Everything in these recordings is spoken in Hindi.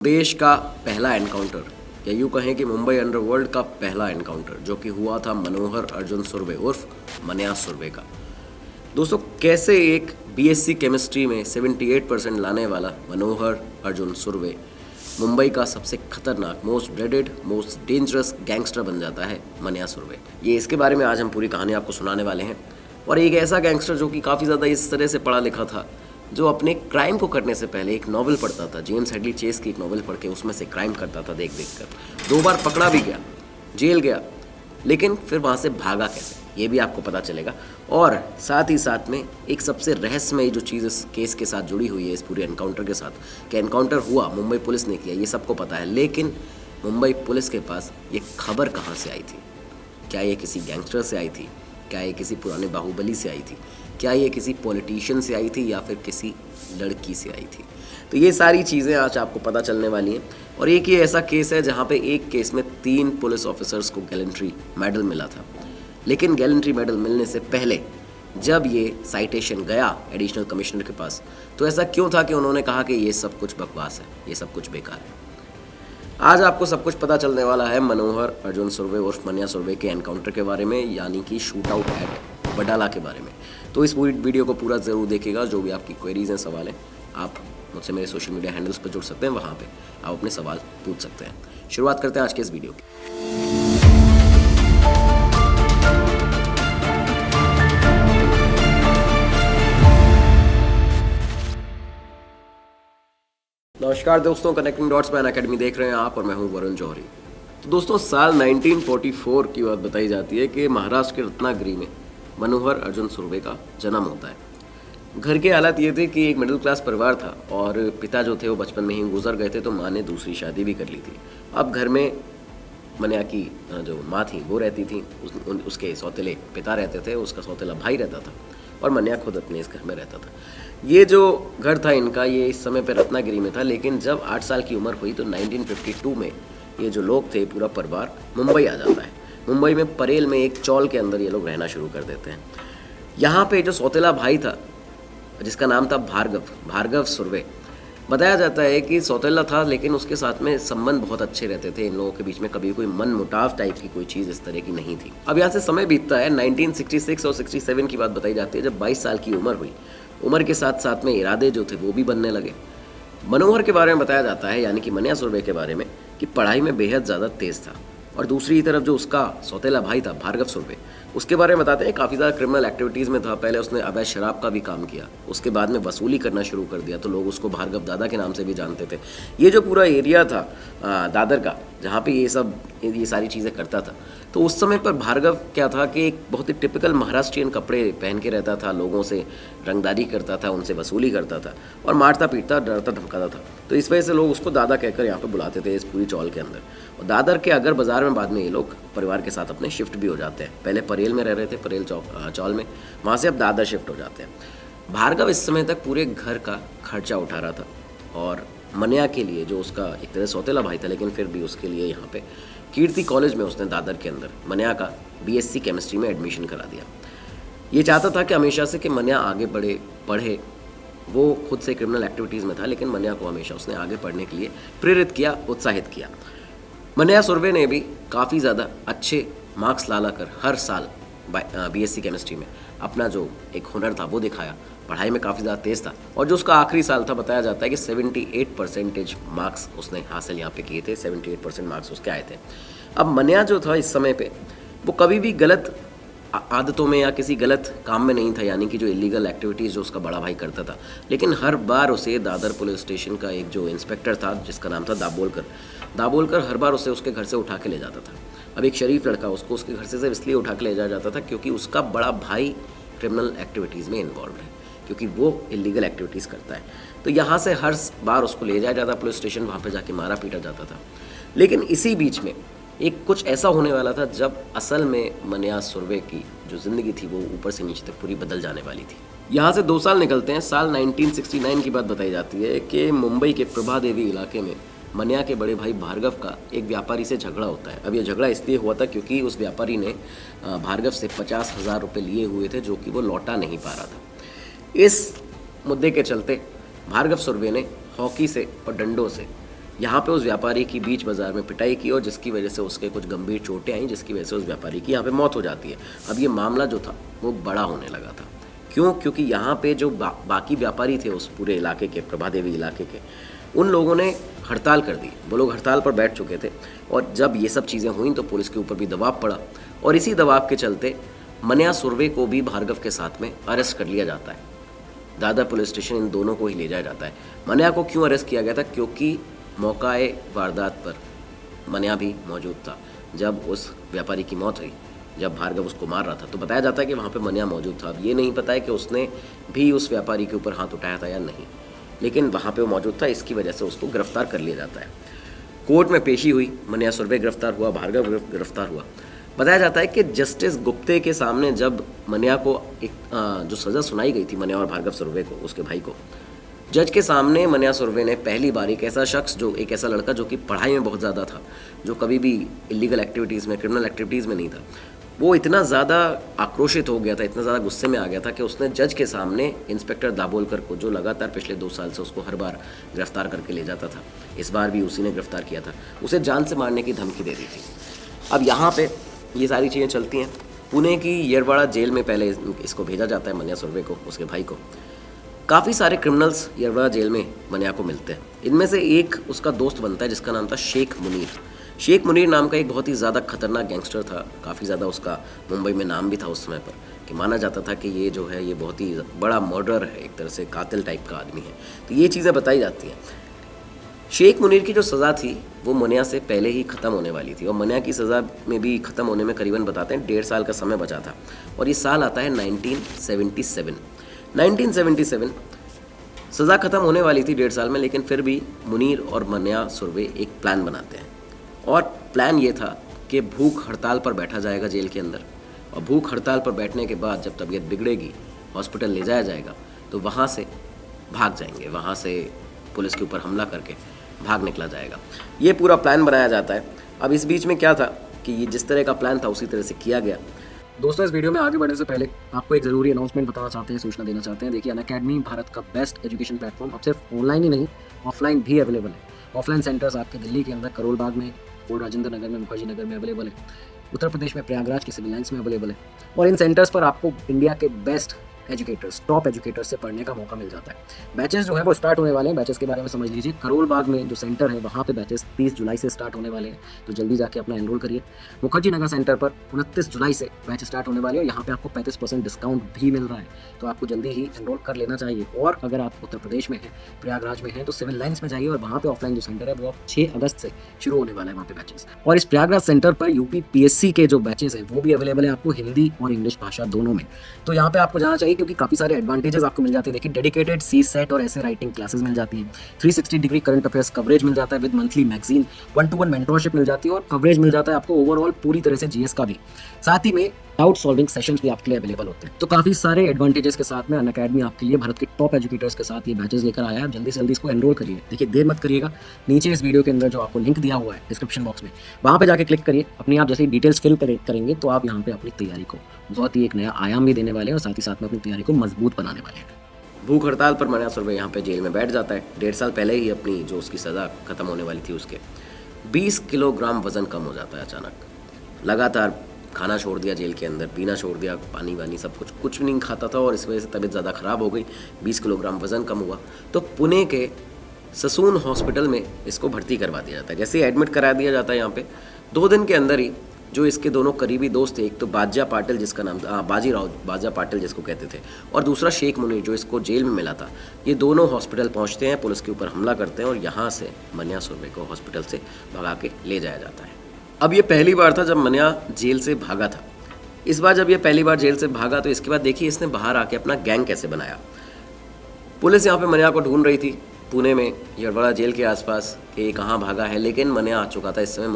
देश का पहला एनकाउंटर या यूँ कहें कि मुंबई अंडरवर्ल्ड का पहला एनकाउंटर जो कि हुआ था मनोहर अर्जुन सुरवे उर्फ मन्या सुरवे का। दोस्तों, कैसे एक बीएससी केमिस्ट्री में 78% लाने वाला मनोहर अर्जुन सुरवे मुंबई का सबसे खतरनाक, most dreaded, most dangerous gangster बन जाता है मन्या सुरवे। ये इसके बारे में आज हम पूरी कहानी आपको सुनाने वाले हैं। और एक ऐसा गैंगस्टर जो कि काफ़ी ज़्यादा इस तरह से पढ़ा लिखा था, जो अपने क्राइम को करने से पहले एक नॉवल पढ़ता था, जेम्स हेडली चेस की एक नॉवल पढ़ के उसमें से क्राइम करता था देख कर। 2 बार पकड़ा भी गया, जेल गया, लेकिन फिर वहाँ से भागा कैसे ये भी आपको पता चलेगा। और साथ ही साथ में एक सबसे रहस्यमयी जो चीज़ इस केस के साथ जुड़ी हुई है, इस पूरे एनकाउंटर के साथ, कि एनकाउंटर हुआ, मुंबई पुलिस ने किया, ये सबको पता है, लेकिन मुंबई पुलिस के पास ये खबर कहाँ से आई थी? क्या ये किसी गैंगस्टर से आई थी? क्या ये किसी पुराने बाहुबली से आई थी? क्या ये किसी पॉलिटिशियन से आई थी या फिर किसी लड़की से आई थी? तो ये सारी चीज़ें आज आपको पता चलने वाली हैं। और एक ये ऐसा केस है जहाँ पे एक केस में 3 पुलिस ऑफिसर्स को गैलेंट्री मेडल मिला था। लेकिन गैलेंट्री मेडल मिलने से पहले जब ये साइटेशन गया एडिशनल कमिश्नर के पास, तो ऐसा क्यों था कि उन्होंने कहा कि ये सब कुछ बकवास है, ये सब कुछ बेकार है। आज आपको सब कुछ पता चलने वाला है मनोहर अर्जुन सुरवे उर्फ मन्या सुरवे के एनकाउंटर के बारे में, यानी कि शूट आउट एट वडाला के बारे में। तो इस पूरी वीडियो को पूरा ज़रूर देखिएगा। जो भी आपकी क्वेरीज हैं, सवाल हैं, आप मुझसे मेरे सोशल मीडिया हैंडल्स पर जुड़ सकते हैं, वहाँ पे आप अपने सवाल पूछ सकते हैं। शुरुआत करते हैं आज के इस वीडियो की। नमस्कार दोस्तों, कनेक्टिंग डॉट्स मैन अकेडमी देख रहे हैं आप और मैं हूं वरुण जौहरी। तो दोस्तों, साल 1944 की बात बताई जाती है कि महाराष्ट्र के रत्नागिरी में मनोहर अर्जुन सुरवे का जन्म होता है। घर के हालात ये थे कि एक मिडिल क्लास परिवार था और पिता जो थे वो बचपन में ही गुजर गए थे, तो माँ ने दूसरी शादी भी कर ली थी। अब घर में मन्या की जो माँ थी वो रहती थी, उसके सौतेले पिता रहते थे, उसका सौतेला भाई रहता था और मन्या खुद अपने इस घर में रहता था। ये जो घर था इनका, ये इस समय पे रत्नागिरी में था, लेकिन जब 8 साल की उम्र हुई तो 1952 में ये जो लोग थे, पूरा परिवार मुंबई आ जाता है। मुंबई में परेल में एक चौल के अंदर ये लोग रहना शुरू कर देते हैं। यहाँ पे जो सौतेला भाई था जिसका नाम था भार्गव सुरवे, बताया जाता है कि सौतेला था लेकिन उसके साथ में संबंध बहुत अच्छे रहते थे। इन लोगों के बीच में कभी कोई मन मुटाव टाइप की कोई चीज़ इस तरह की नहीं थी। अब यहाँ से समय बीतता है, 1966 और 67 की बात बताई जाती है, जब 22 साल की उम्र हुई। उम्र के साथ साथ में इरादे जो थे वो भी बनने लगे। मनोहर के बारे में बताया जाता है, यानी कि मन्या सुरवे के बारे में, कि पढ़ाई में बेहद ज़्यादा तेज़ था। और दूसरी तरफ जो उसका सौतेला भाई था भार्गव सुरवे, उसके बारे में बताते हैं काफ़ी ज़्यादा क्रिमिनल एक्टिविटीज़ में था। पहले उसने अवैध शराब का भी काम किया, उसके बाद में वसूली करना शुरू कर दिया, तो लोग उसको भार्गव दादा के नाम से भी जानते थे। ये जो पूरा एरिया था दादर का, जहाँ पे ये सारी चीज़ें करता था, तो उस समय पर भार्गव क्या था कि एक बहुत ही टिपिकल महाराष्ट्रियन कपड़े पहन के रहता था, लोगों से रंगदारी करता था, उनसे वसूली करता था और मारता पीटता, डरता धमकाता था। तो इस वजह से लोग उसको दादा कहकर यहाँ पे बुलाते थे इस पूरी चौल के अंदर। और दादर के अगर बाज़ार में बाद में ये लोग परिवार के साथ अपने शिफ्ट भी हो जाते हैं। पहले परेल में रह रहे थे, परेल चौल में, वहाँ से अब दादर शिफ्ट हो जाते हैं। भार्गव इस समय तक पूरे घर का खर्चा उठा रहा था और मन्या के लिए, जो उसका एक तरह सौतेला भाई था लेकिन फिर भी उसके लिए यहाँ पे कीर्ति कॉलेज में उसने दादर के अंदर मन्या का बीएससी केमिस्ट्री में एडमिशन करा दिया। ये चाहता था कि हमेशा से कि मन्या आगे पढ़े। वो खुद से क्रिमिनल एक्टिविटीज़ में था, लेकिन मन्या को हमेशा उसने आगे पढ़ने के लिए प्रेरित किया, उत्साहित किया। मन्या सुरवे ने भी काफ़ी ज़्यादा अच्छे मार्क्स ला कर हर साल बीएससी केमिस्ट्री में अपना जो एक हुनर था वो दिखाया। पढ़ाई में काफ़ी ज़्यादा तेज़ था और जो उसका आखिरी साल था, बताया जाता है कि 78% मार्क्स उसने हासिल यहाँ पे किए थे। 78% मार्क्स उसके आए थे। अब मन्या जो था इस समय पे, वो कभी भी गलत आदतों में या किसी गलत काम में नहीं था, यानी कि जो इलीगल एक्टिविटीज़ जो उसका बड़ा भाई करता था, लेकिन हर बार उसे दादर पुलिस स्टेशन का एक जो इंस्पेक्टर था जिसका नाम था दाबोलकर हर बार उसे उसके घर से उठा के ले जाता था। अब एक शरीफ लड़का, उसको उसके घर से सिर्फ इसलिए उठा के ले जाया जाता था क्योंकि उसका बड़ा भाई क्रिमिनल एक्टिविटीज़ में इन्वॉल्व है, क्योंकि वो इलीगल एक्टिविटीज़ करता है। तो यहाँ से हर बार उसको ले जाया जाता पुलिस स्टेशन, वहाँ पे जाके मारा पीटा जाता था। लेकिन इसी बीच में एक कुछ ऐसा होने वाला था जब असल में मन्या सुरवे की जो ज़िंदगी थी वो ऊपर से नीचे तक पूरी बदल जाने वाली थी। यहाँ से 2 साल निकलते हैं। साल 1969 की बात बताई जाती है कि मुंबई के प्रभा देवी इलाके में मन्या के बड़े भाई भार्गव का एक व्यापारी से झगड़ा होता है। अब ये झगड़ा इसलिए हुआ था क्योंकि उस व्यापारी ने भार्गव से 50,000 रुपये लिए हुए थे, जो कि वो लौटा नहीं पा रहा था। इस मुद्दे के चलते भार्गव सुरवे ने हॉकी से और डंडों से यहाँ पे उस व्यापारी की बीच बाजार में पिटाई की और जिसकी वजह से उसके कुछ गंभीर चोटें आई, जिसकी वजह से उस व्यापारी की यहाँ पे मौत हो जाती है। अब ये मामला जो था वो बड़ा होने लगा था। क्यों? क्योंकि यहाँ पे जो बाकी व्यापारी थे उस पूरे इलाके के, प्रभादेवी इलाके के, उन लोगों ने हड़ताल कर दी। वो लोग हड़ताल पर बैठ चुके थे और जब ये सब चीज़ें हुई तो पुलिस के ऊपर भी दबाव पड़ा और इसी दबाव के चलते मन्या सुर्वे को भी भार्गव के साथ में अरेस्ट कर लिया जाता है। दादर पुलिस स्टेशन इन दोनों को ही ले जाया जाता है। मन्या को क्यों अरेस्ट किया गया था? क्योंकि मौकाए वारदात पर मन्या भी मौजूद था जब उस व्यापारी की मौत हुई, जब भार्गव उसको मार रहा था। तो बताया जाता है कि वहाँ पे मन्या मौजूद था। अब ये नहीं पता है कि उसने भी उस व्यापारी के ऊपर हाथ उठाया था या नहीं, लेकिन वहाँ पे वो मौजूद था, इसकी वजह से उसको गिरफ्तार कर लिया जाता है। कोर्ट में पेशी हुई, मन्या सुर्वे गिरफ्तार हुआ, भार्गव गिरफ्तार हुआ। बताया जाता है कि जस्टिस गुप्ते के सामने जब मन्या को एक जो सज़ा सुनाई गई थी, मन्या और भार्गव सुर्वे को, उसके भाई को, जज के सामने मन्या सुर्वे ने पहली बार एक ऐसा शख्स, जो एक ऐसा लड़का जो कि पढ़ाई में बहुत ज़्यादा था, जो कभी भी इलीगल एक्टिविटीज़ में, क्रिमिनल एक्टिविटीज़ में नहीं था, वो इतना ज़्यादा आक्रोशित हो गया था, इतना ज़्यादा गुस्से में आ गया था कि उसने जज के सामने इंस्पेक्टर दाभोलकर को, जो लगातार पिछले 2 साल से उसको हर बार गिरफ्तार करके ले जाता था, इस बार भी उसी ने गिरफ्तार किया था, उसे जान से मारने की धमकी दे दी थी। अब यहाँ पे ये सारी चीज़ें चलती हैं। पुणे की येरवाड़ा जेल में पहले इसको भेजा जाता है, मन्या सुर्वे को, उसके भाई को। काफ़ी सारे क्रिमिनल्स येरवाड़ा जेल में मन्या को मिलते हैं। इनमें से एक उसका दोस्त बनता है जिसका नाम था शेख मुनीर। शेख मुनीर नाम का एक बहुत ही ज़्यादा खतरनाक गैंगस्टर था। काफ़ी ज़्यादा उसका मुंबई में नाम भी था उस समय पर, कि माना जाता था कि ये जो है ये बहुत ही बड़ा मर्डर है, एक तरह से कातिल टाइप का आदमी है। तो ये चीज़ें बताई जाती हैं। शेख मुनीर की जो सज़ा थी वो मन्या से पहले ही ख़त्म होने वाली थी और मन्या की सज़ा में भी ख़त्म होने में करीबन बताते हैं 1.5 साल का समय बचा था और ये साल आता है 1977। 1977 सज़ा ख़त्म होने वाली थी 1.5 साल में, लेकिन फिर भी मुनीर और मन्या सुर्वे एक प्लान बनाते हैं और प्लान ये था कि भूख हड़ताल पर बैठा जाएगा जेल के अंदर और भूख हड़ताल पर बैठने के बाद जब तबीयत बिगड़ेगी, हॉस्पिटल ले जाया जाएगा, तो वहाँ से भाग जाएंगे, वहाँ से पुलिस के ऊपर हमला करके भाग निकला जाएगा। ये पूरा प्लान बनाया जाता है। अब इस बीच में क्या था कि ये जिस तरह का प्लान था उसी तरह से किया गया। दोस्तों, इस वीडियो में आगे बढ़ने से पहले आपको एक ज़रूरी अनाउंसमेंट बताना चाहते हैं, सूचना देना चाहते हैं। देखिए, अनअकैडमी भारत का बेस्ट एजुकेशन प्लेटफॉर्म अब सिर्फ ऑनलाइन ही नहीं, ऑफलाइन भी अवेलेबल है। ऑफलाइन सेंटर्स आपके दिल्ली के अंदर करोल बाग में, ओल्ड राजेंद्र नगर में, मुखर्जी नगर में अवेलेबल है। उत्तर प्रदेश में प्रयागराज के सिविल लाइन्स में अवेलेबल है और इन सेंटर्स पर आपको इंडिया के बेस्ट एजुकेटर्स, टॉप एजुकेटर्स से पढ़ने का मौका मिल जाता है। बैचेस जो है वो स्टार्ट होने वाले हैं। बैचेस के बारे में समझ लीजिए। करोल बाग में जो सेंटर है वहाँ पे बैचेस 30 जुलाई से स्टार्ट होने वाले हैं, तो जल्दी जाके अपना एनरोल करिए। मुखर्जी नगर सेंटर पर 29 जुलाई से बैच स्टार्ट होने वाले हैं। यहाँ पे आपको 35% डिस्काउंट भी मिल रहा है, तो आपको जल्दी ही एनरोल कर लेना चाहिए। और अगर आप उत्तर प्रदेश में हैं, प्रयागराज में हैं, तो सिविल लाइन्स में जाइए और वहाँ पे ऑफलाइन जो सेंटर है वो 6 अगस्त से शुरू होने वाला है वहाँ पे बैचेस। और इस प्रयागराज सेंटर पर यूपी PSC के जो बैचेस हैं वो भी अवेलेबल है आपको हिंदी और इंग्लिश भाषा दोनों में। तो यहाँ पे आपको जाना चाहिए क्योंकि काफ़ी सारे एडवांटेजेस आपको मिल जाते हैं। देखिए, डेडिकेटेड CSET और ऐसे राइटिंग क्लासेस मिल जाती हैं, 360 डिग्री करंट अफेयर्स कवरेज मिल जाता है with monthly magazine, 1-to-1 mentorship मिल जाती है और कवरेज मिल जाता है आपको ओवरऑल पूरी तरह से GS का भी। साथ ही में डाउट सॉल्विंग सेशंस भी आपके लिए अवेलेबल होते हैं। तो काफ़ी सारे एडवांटेजेस के साथ में अनअकैडमी आपके लिए भारत के टॉप एजुकेटर्स के साथ ये बैचेस लेकर आया है। जल्दी से जल्दी इसको एनरोल करिए। देखिए, देर मत करिएगा। नीचे इस वीडियो के अंदर जो आपको लिंक दिया हुआ है डिस्क्रिप्शन बॉक्स में, वहाँ पे जाके क्लिक करिए। अपनी आप जैसे डिटेल्स फिल करेंगे तो आप यहाँ पे अपनी तैयारी को बहुत ही एक नया आयाम भी देने वाले हैं और साथ ही साथ में अपनी तैयारी को मजबूत बनाने वाले हैं। भूख हड़ताल पर मन्या सुर्वे यहाँ पे जेल में बैठ जाता है। 1.5 साल पहले ही अपनी जो उसकी सज़ा ख़त्म होने वाली थी उसके 20 किलोग्राम वज़न कम हो जाता है अचानक। लगातार खाना छोड़ दिया जेल के अंदर, पीना छोड़ दिया, पानी वानी सब कुछ नहीं खाता था और इस वजह से तबीयत ज़्यादा ख़राब हो गई। 20 किलोग्राम वज़न कम हुआ तो पुणे के ससून हॉस्पिटल में इसको भर्ती करवा दिया जाता है। जैसे एडमिट करा दिया जाता है यहाँ पे, 2 दिन के अंदर ही जो इसके दोनों करीबी दोस्त थे, एक तो बाज्या पाटिल जिसका नाम था, बाजीराव बाज्या पाटिल जिसको कहते थे, और दूसरा शेख मुनीर जो इसको जेल में मिला था, ये दोनों हॉस्पिटल पहुंचते हैं, पुलिस के ऊपर हमला करते हैं और यहाँ से मन्या सुर्वे को हॉस्पिटल से भगा के ले जाया जाता है। अब ये पहली बार था जब मन्या जेल से भागा था। इस बार जब ये पहली बार जेल से भागा तो इसके बाद देखिए इसने बाहर आके अपना गैंग कैसे बनाया। पुलिस यहाँ पर मन्या को ढूंढ रही थी पुणे में, येरवाड़ा जेल के आसपास, कि ये कहाँ भागा है, लेकिन मन्या आ चुका था इस समय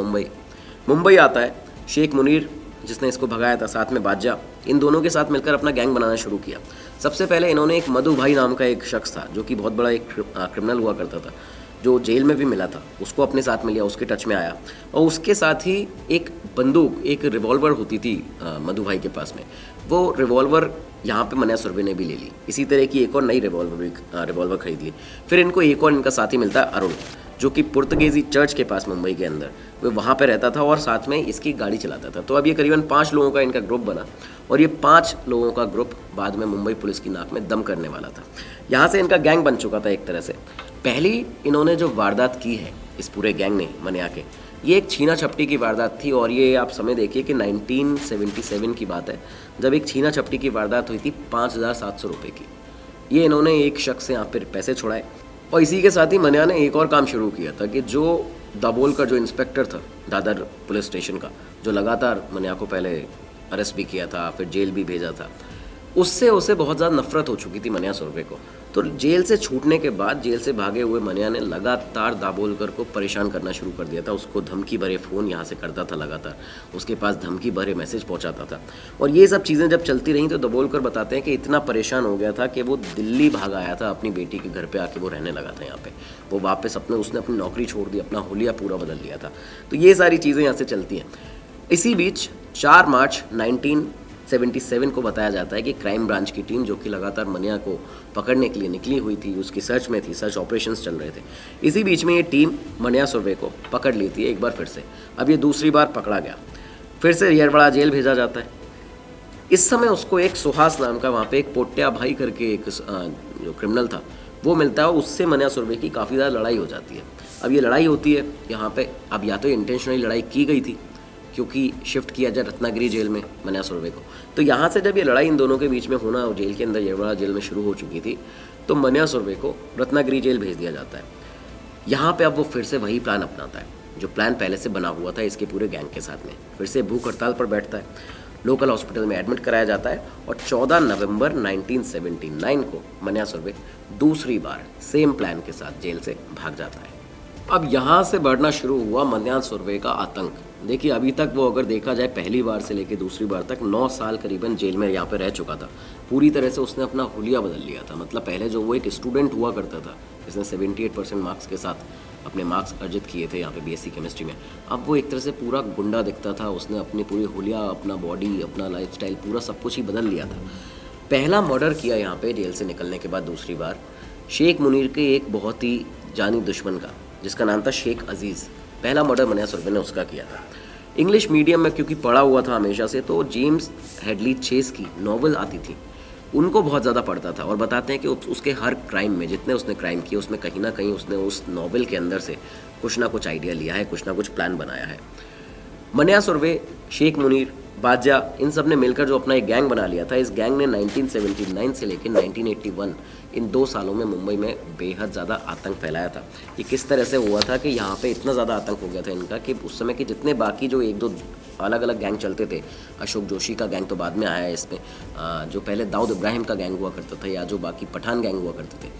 मुंबई आता है। शेख मुनीर जिसने इसको भगाया था, साथ में बाज्या, इन दोनों के साथ मिलकर अपना गैंग बनाना शुरू किया। सबसे पहले इन्होंने एक मधु भाई नाम का एक शख्स था जो कि बहुत बड़ा एक क्रिमिनल हुआ करता था, जो जेल में भी मिला था, उसको अपने साथ में लिया, उसके टच में आया और उसके साथ ही एक बंदूक, एक रिवॉल्वर होती थी मधु भाई के पास में, वो रिवॉल्वर यहाँ पे मन्या सुर्वे ने भी ले ली। इसी तरह की एक और नई रिवॉल्वर खरीद ली। फिर इनको एक और इनका साथी मिलता है जो कि पुर्तगेज़ी चर्च के पास मुंबई के अंदर, वो वहाँ पे रहता था और साथ में इसकी गाड़ी चलाता था। तो अब ये करीबन 5 लोगों का इनका ग्रुप बना और ये 5 लोगों का ग्रुप बाद में मुंबई पुलिस की नाक में दम करने वाला था। यहाँ से इनका गैंग बन चुका था एक तरह से। पहली इन्होंने जो वारदात की है इस पूरे गैंग ने मन्या के, ये एक छीना झपटी की वारदात थी और ये आप समय देखिए कि 1977 की बात है, जब एक छीना झपटी की वारदात हुई थी 5,700 रुपये की। ये इन्होंने एक शख्स से यहाँ पर पैसे छुड़ाए और इसी के साथ ही मन्या ने एक और काम शुरू किया था कि जो दाभोलकर जो इंस्पेक्टर था दादर पुलिस स्टेशन का, जो लगातार मन्या को पहले अरेस्ट भी किया था फिर जेल भी भेजा था, उससे उसे बहुत ज़्यादा नफरत हो चुकी थी मन्या सुरभि को। तो जेल से छूटने के बाद जेल से भागे हुए मन्या ने लगातार दाभोलकर को परेशान करना शुरू कर दिया था। उसको धमकी भरे फ़ोन यहाँ से करता था लगातार, उसके पास धमकी भरे मैसेज पहुँचाता था। और ये सब चीज़ें जब चलती रहीं तो दाभोलकर बताते हैं कि इतना परेशान हो गया था कि वो दिल्ली भाग आया था, अपनी बेटी के घर पर आके वो रहने लगा था यहाँ पर। वो वापस उसने अपनी नौकरी छोड़ दी, अपना हुलिया पूरा बदल लिया था। तो ये सारी चीज़ें यहाँ से चलती हैं। इसी बीच 4 मार्च 1977 को बताया जाता है कि क्राइम ब्रांच की टीम, जो कि लगातार मन्या को पकड़ने के लिए निकली हुई थी, उसकी सर्च में थी, सर्च ऑपरेशंस चल रहे थे। इसी बीच में ये टीम मन्या सुरभि को पकड़ ली थी एक बार फिर से। अब ये दूसरी बार पकड़ा गया, फिर से येरवड़ा जेल भेजा जाता है। इस समय उसको एक सुहास नाम का वहाँ पे एक पोट्या भाई करके एक जो क्रिमिनल था वो मिलता है और उससे मन्या सुरभि की काफ़ी ज़्यादा लड़ाई हो जाती है। अब ये लड़ाई होती है यहाँ पे, अब या तो इंटेंशनली लड़ाई की गई थी क्योंकि शिफ्ट किया जाए रत्नागिरी जेल में मन्या सुरभि को। तो यहाँ से जब ये लड़ाई इन दोनों के बीच में होना जेल के अंदर येरवड़ा जेल में शुरू हो चुकी थी, तो मन्या सुरभि को रत्नागिरी जेल भेज दिया जाता है। यहाँ पे अब वो फिर से वही प्लान अपनाता है जो प्लान पहले से बना हुआ था इसके पूरे गैंग के साथ में। फिर से भूख हड़ताल पर बैठता है, लोकल हॉस्पिटल में एडमिट कराया जाता है और 14 नवंबर 1979 को मन्या सुरभि दूसरी बार सेम प्लान के साथ जेल से भाग जाता है। अब यहाँ से बढ़ना शुरू हुआ मन्या सुरभि का आतंक। देखिए अभी तक वो अगर देखा जाए पहली बार से लेकर दूसरी बार तक 9 साल करीबन जेल में यहाँ पे रह चुका था। पूरी तरह से उसने अपना हुलिया बदल लिया था। मतलब पहले जो वो एक स्टूडेंट हुआ करता था, जिसने 78% मार्क्स के साथ अपने मार्क्स अर्जित किए थे यहाँ पे बीएससी केमिस्ट्री में, अब वो एक तरह से पूरा गुंडा दिखता था। उसने अपनी पूरी हुलिया, अपना बॉडी, अपना लाइफस्टाइल, पूरा सब कुछ ही बदल लिया था। पहला मर्डर किया यहाँ पे जेल से निकलने के बाद दूसरी बार शेख मुनीर के एक बहुत ही जानी दुश्मन का, जिसका नाम था शेख अजीज़। पहला मर्डर मन्या सुरभि ने उसका किया था। इंग्लिश मीडियम में क्योंकि पढ़ा हुआ था हमेशा से, तो जेम्स हेडली चेस की नॉवल आती थी, उनको बहुत ज़्यादा पढ़ता था और बताते हैं कि उसके हर क्राइम में, जितने उसने क्राइम किए, उसमें कहीं ना कहीं उसने उस नॉवल के अंदर से कुछ ना कुछ आइडिया लिया है, कुछ ना कुछ प्लान बनाया है। मन्या सुरभि, शेख मुनीर, बादजा, इन सब ने मिलकर जो अपना एक गैंग बना लिया था। इस गैंग ने 1979 से लेकर 1981 इन 2 सालों में मुंबई में बेहद ज़्यादा आतंक फैलाया था। ये किस तरह से हुआ था कि यहाँ पे इतना ज़्यादा आतंक हो गया था इनका कि उस समय के जितने बाकी जो 1-2 अलग अलग गैंग चलते थे, अशोक जोशी का गैंग तो बाद में आया है इसमें, जो पहले दाऊद इब्राहिम का गैंग हुआ करता था या जो बाकी पठान गैंग हुआ करते थे,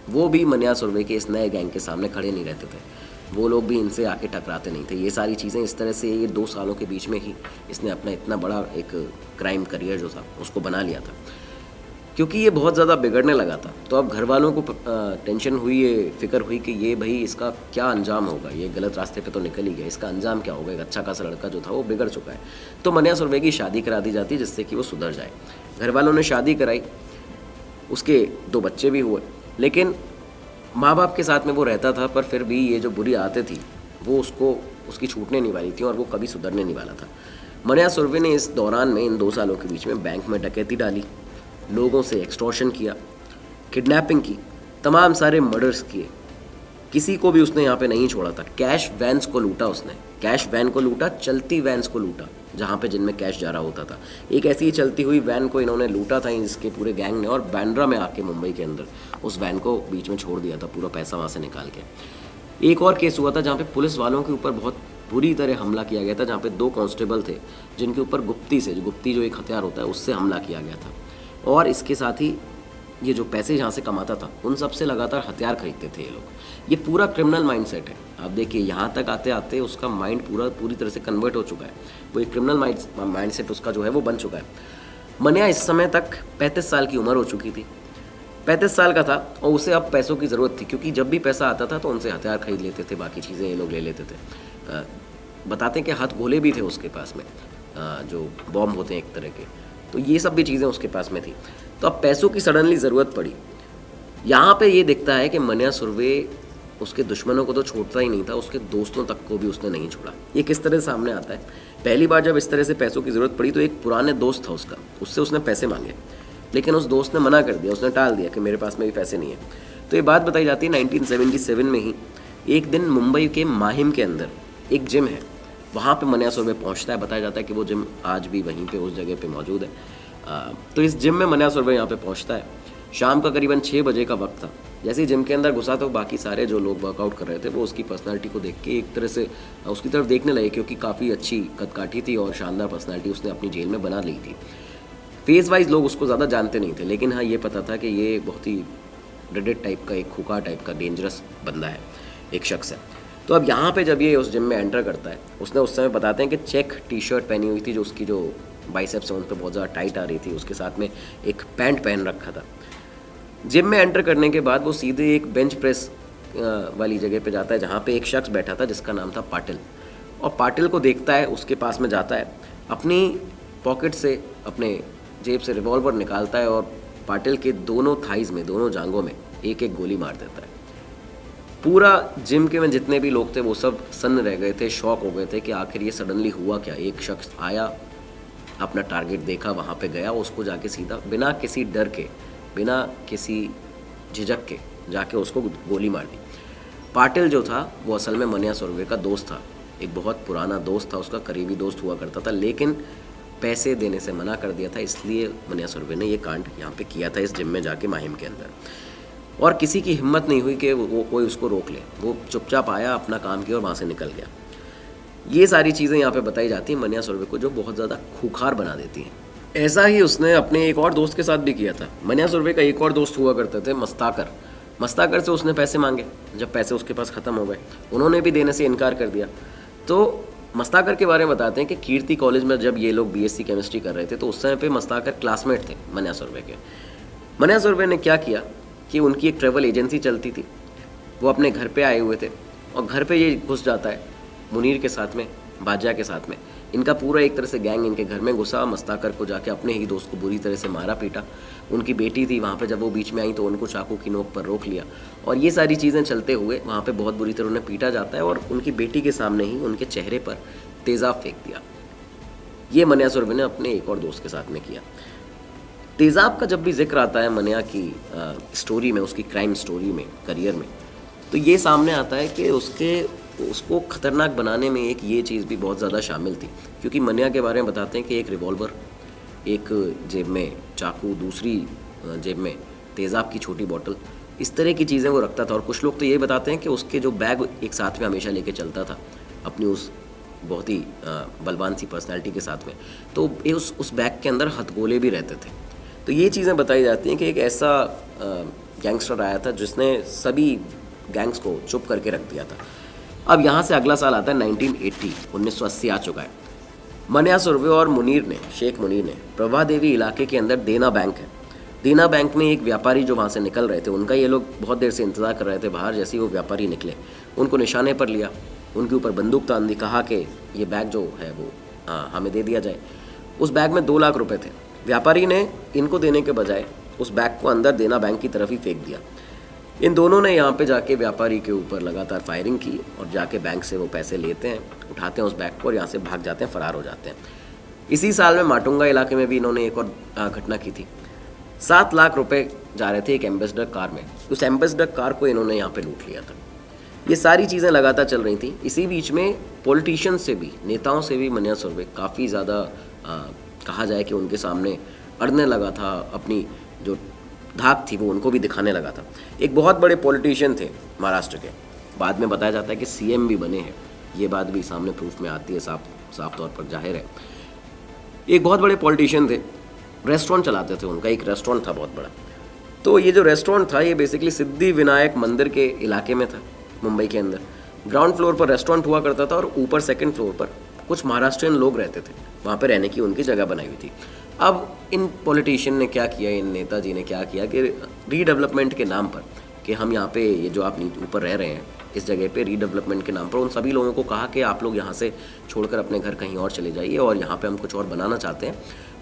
वो भी मन्या सुरभि के इस नए गैंग के सामने खड़े नहीं रहते थे। वो लोग भी इनसे आके टकराते नहीं थे। ये सारी चीज़ें इस तरह से ये 2 सालों के बीच में ही इसने अपना इतना बड़ा एक क्राइम करियर जो था उसको बना लिया था। क्योंकि ये बहुत ज़्यादा बिगड़ने लगा था, तो अब घर वालों को टेंशन हुई, ये फिक्र हुई कि ये भाई इसका क्या अंजाम होगा, ये गलत रास्ते पे तो निकल ही गया, इसका अंजाम क्या होगा। एक अच्छा खासा लड़का जो था वो बिगड़ चुका है। तो मन्या सुरभि की शादी करा दी जाती है जिससे कि वो सुधर जाए। घर वालों ने शादी कराई, उसके 2 बच्चे भी हुए, लेकिन माँ बाप के साथ में वो रहता था, पर फिर भी ये जो बुरी आदतें थी वो उसकी छूटने नहीं वाली थी और वो कभी सुधरने नहीं वाला था। मन्या सुरभि ने इस दौरान में, इन 2 सालों के बीच में, बैंक में डकैती डाली, लोगों से एक्सटॉर्शन किया, किडनैपिंग की, तमाम सारे मर्डर्स किए। किसी को भी उसने यहाँ पे नहीं छोड़ा था। कैश वैन्स को लूटा उसने, कैश वैन को लूटा, चलती वैन्स को लूटा, जहाँ पे जिनमें कैश जा रहा होता था। एक ऐसी ही चलती हुई वैन को इन्होंने लूटा था इसके पूरे गैंग ने, और बांद्रा में आके मुंबई के अंदर उस वैन को बीच में छोड़ दिया था, पूरा पैसा वहाँ से निकाल के। एक और केस हुआ था जहाँ पे पुलिस वालों के ऊपर बहुत बुरी तरह हमला किया गया था, जहाँ पे 2 कांस्टेबल थे जिनके ऊपर गुप्ती जो एक हथियार होता है उससे हमला किया गया था। और इसके साथ ही ये जो पैसे जहाँ से कमाता था उन सब से लगातार हथियार खरीदते थे ये लोग। ये पूरा क्रिमिनल माइंडसेट है। आप देखिए यहाँ तक आते आते उसका माइंड पूरी तरह से कन्वर्ट हो चुका है। वो एक क्रिमिनल माइंडसेट उसका जो है वो बन चुका है। मन्या इस समय तक 35 साल की उम्र हो चुकी थी, 35 साल का था और उसे अब पैसों की ज़रूरत थी, क्योंकि जब भी पैसा आता था तो उनसे हथियार खरीद लेते थे, बाकी चीज़ें ये लोग ले लेते थे। बताते हैं कि हाथ गोले भी थे उसके पास में, जो बॉम्ब होते हैं एक तरह के, तो ये सब भी चीज़ें उसके पास में थी। तो अब पैसों की सडनली ज़रूरत पड़ी। यहाँ पे ये दिखता है कि मन्या सुरभि उसके दुश्मनों को तो छोड़ता ही नहीं था, उसके दोस्तों तक को भी उसने नहीं छोड़ा। ये किस तरह सामने आता है? पहली बार जब इस तरह से पैसों की ज़रूरत पड़ी तो एक पुराने दोस्त था उसका, उससे उसने पैसे मांगे, लेकिन उस दोस्त ने मना कर दिया, उसने टाल दिया कि मेरे पास में भी पैसे नहीं है। तो ये बात बताई जाती है 1977 में ही एक दिन मुंबई के माहिम के अंदर एक जिम है, वहाँ पे मन्या सुरभि पहुँचता है। बताया जाता है कि वो जिम आज भी वहीं पे उस जगह पे मौजूद है। तो इस जिम में मन्या सुरभि यहाँ पे पहुँचता है। शाम का करीबन 6 बजे का वक्त था। जैसे ही जिम के अंदर घुसा तो बाकी सारे जो लोग वर्कआउट कर रहे थे वो उसकी पर्सनालिटी को देख के एक तरह से उसकी तरफ देखने लगे, क्योंकि काफ़ी अच्छी कदकाठी थी और शानदार पर्सनालिटी उसने अपनी जेल में बना ली थी। फेस वाइज लोग उसको ज़्यादा जानते नहीं थे, लेकिन हाँ ये पता था कि ये बहुत ही ड्रेडेड टाइप का, एक खुकार टाइप का डेंजरस बंदा है, एक शख्स है। तो अब यहाँ पे जब ये उस जिम में एंटर करता है, उसने उस समय बताते हैं कि चेक टी शर्ट पहनी हुई थी, जो उसकी जो बाइसेप्स हैं उन पर बहुत ज़्यादा टाइट आ रही थी, उसके साथ में एक पैंट पहन रखा था। जिम में एंटर करने के बाद वो सीधे एक बेंच प्रेस वाली जगह पे जाता है, जहाँ पे एक शख्स बैठा था जिसका नाम था पाटिल। और पाटिल को देखता है, उसके पास में जाता है, अपनी पॉकेट से, अपने जेब से रिवॉल्वर निकालता है और पाटिल के दोनों थाइज़ में, दोनों जांघों में एक एक गोली मार देता है। पूरा जिम के में जितने भी लोग थे वो सब सन्न रह गए थे, शॉक हो गए थे कि आखिर ये सडनली हुआ क्या। एक शख्स आया, अपना टारगेट देखा, वहाँ पे गया, उसको जाके सीधा बिना किसी डर के, बिना किसी झिझक के जाके उसको गोली मार दी। पाटिल जो था वो असल में मन्या सुरभि का दोस्त था, एक बहुत पुराना दोस्त था, उसका करीबी दोस्त हुआ करता था, लेकिन पैसे देने से मना कर दिया था, इसलिए मन्या सुरभि ने ये कांड यहाँ पे किया था इस जिम में जाके माहिम के अंदर। और किसी की हिम्मत नहीं हुई कि वो कोई उसको रोक ले, वो चुपचाप आया, अपना काम किया और वहाँ से निकल गया। ये सारी चीज़ें यहाँ पे बताई जाती हैं मन्या सुरभि को, जो बहुत ज़्यादा खूंखार बना देती हैं। ऐसा ही उसने अपने एक और दोस्त के साथ भी किया था। मन्या सुरभि का एक और दोस्त हुआ करते थे, मस्ताकर। मस्ताकर से उसने पैसे मांगे, जब पैसे उसके पास ख़त्म हो गए, उन्होंने भी देने से इनकार कर दिया। तो मस्ताकर के बारे में बताते हैं कि कीर्ति कॉलेज में जब ये लोग बीएससी केमिस्ट्री कर रहे थे तो उस समय पे मस्ताकर क्लासमेट थे मन्या सुरभि के। मन्या सुरभि ने क्या किया कि उनकी एक ट्रैवल एजेंसी चलती थी, वो अपने घर पे आए हुए थे और घर पे ये घुस जाता है मुनीर के साथ में, बादशाह के साथ में। इनका पूरा एक तरह से गैंग इनके घर में घुसा, मस्ताकर को जाके अपने ही दोस्त को बुरी तरह से मारा पीटा। उनकी बेटी थी वहाँ पे, जब वो बीच में आई तो उनको चाकू की नोक पर रोक लिया और ये सारी चीज़ें चलते हुए वहाँ पे बहुत बुरी तरह उन्हें पीटा जाता है और उनकी बेटी के सामने ही उनके चेहरे पर तेज़ाब फेंक दिया। ये मन्या सुरभि ने अपने एक और दोस्त के साथ में किया। तेज़ाब का जब भी जिक्र आता है मन्या की स्टोरी में, उसकी क्राइम स्टोरी में, करियर में, तो ये सामने आता है कि उसको ख़तरनाक बनाने में एक ये चीज़ भी बहुत ज़्यादा शामिल थी, क्योंकि मन्या के बारे में बताते हैं कि एक रिवॉल्वर, एक जेब में चाकू, दूसरी जेब में तेज़ाब की छोटी बोतल, इस तरह की चीज़ें वो रखता था। और कुछ लोग तो ये बताते हैं कि उसके जो बैग एक साथ में हमेशा लेके चलता था अपनी उस बहुत ही बलवान सी पर्सनैलिटी के साथ में, तो उस बैग के अंदर हथगोले भी रहते थे। तो ये चीज़ें बताई जाती हैं कि एक ऐसा गैंगस्टर आया था जिसने सभी गैंग्स को चुप करके रख दिया था। अब यहाँ से अगला साल आता है 1980 आ चुका है। मन्या सुरभि और मुनीर ने, शेख मुनीर ने, प्रभा देवी इलाके के अंदर देना बैंक है, देना बैंक में एक व्यापारी जो वहाँ से निकल रहे थे, उनका ये लोग बहुत देर से इंतज़ार कर रहे थे बाहर। जैसे ही वो व्यापारी निकले, उनको निशाने पर लिया, उनके ऊपर बंदूक तान दी, कहा कि ये बैग जो है वो हमें दे दिया जाए। उस बैग में 2 लाख रुपए थे। व्यापारी ने इनको देने के बजाय उस बैग को अंदर देना बैंक की तरफ ही फेंक दिया। इन दोनों ने यहाँ पे जाके व्यापारी के ऊपर लगातार फायरिंग की और जाके बैंक से वो पैसे लेते हैं, उठाते हैं उस बैग को और यहाँ से भाग जाते हैं, फरार हो जाते हैं। इसी साल में माटुंगा इलाके में भी इन्होंने एक और घटना की थी। 7 लाख रुपए जा रहे थे एक एम्बेसडर कार में, उस एम्बेसडर कार को इन्होंने यहाँ पे लूट लिया था। ये सारी चीज़ें लगातार चल रही थी। इसी बीच में पॉलिटिशियन से भी, नेताओं से भी मन्या सुरभि काफ़ी ज़्यादा कहा जाए कि उनके सामने अड़ने लगा था, अपनी जो धाक थी वो उनको भी दिखाने लगा था। एक बहुत बड़े पॉलिटिशियन थे महाराष्ट्र के, बाद में बताया जाता है कि सीएम भी बने हैं, ये बात भी सामने प्रूफ में आती है, साफ तौर पर जाहिर है। एक बहुत बड़े पॉलिटिशियन थे, रेस्टोरेंट चलाते थे, उनका एक रेस्टोरेंट था बहुत बड़ा। तो ये जो रेस्टोरेंट था ये बेसिकली सिद्धि विनायक मंदिर के इलाके में था, मुंबई के अंदर। ग्राउंड फ्लोर पर रेस्टोरेंट हुआ करता था और ऊपर सेकंड फ्लोर पर कुछ महाराष्ट्रियन लोग रहते थे, वहाँ पर रहने की उनकी जगह बनाई हुई थी। अब इन पॉलिटिशियन ने क्या किया, इन नेताजी ने क्या किया कि रीडेवलपमेंट के नाम पर कि हम यहाँ पे ये जो आप ऊपर रह रहे हैं इस जगह पे रीडेवलपमेंट के नाम पर उन सभी लोगों को कहा कि आप लोग यहाँ से छोड़कर अपने घर कहीं और चले जाइए और यहाँ पे हम कुछ और बनाना चाहते हैं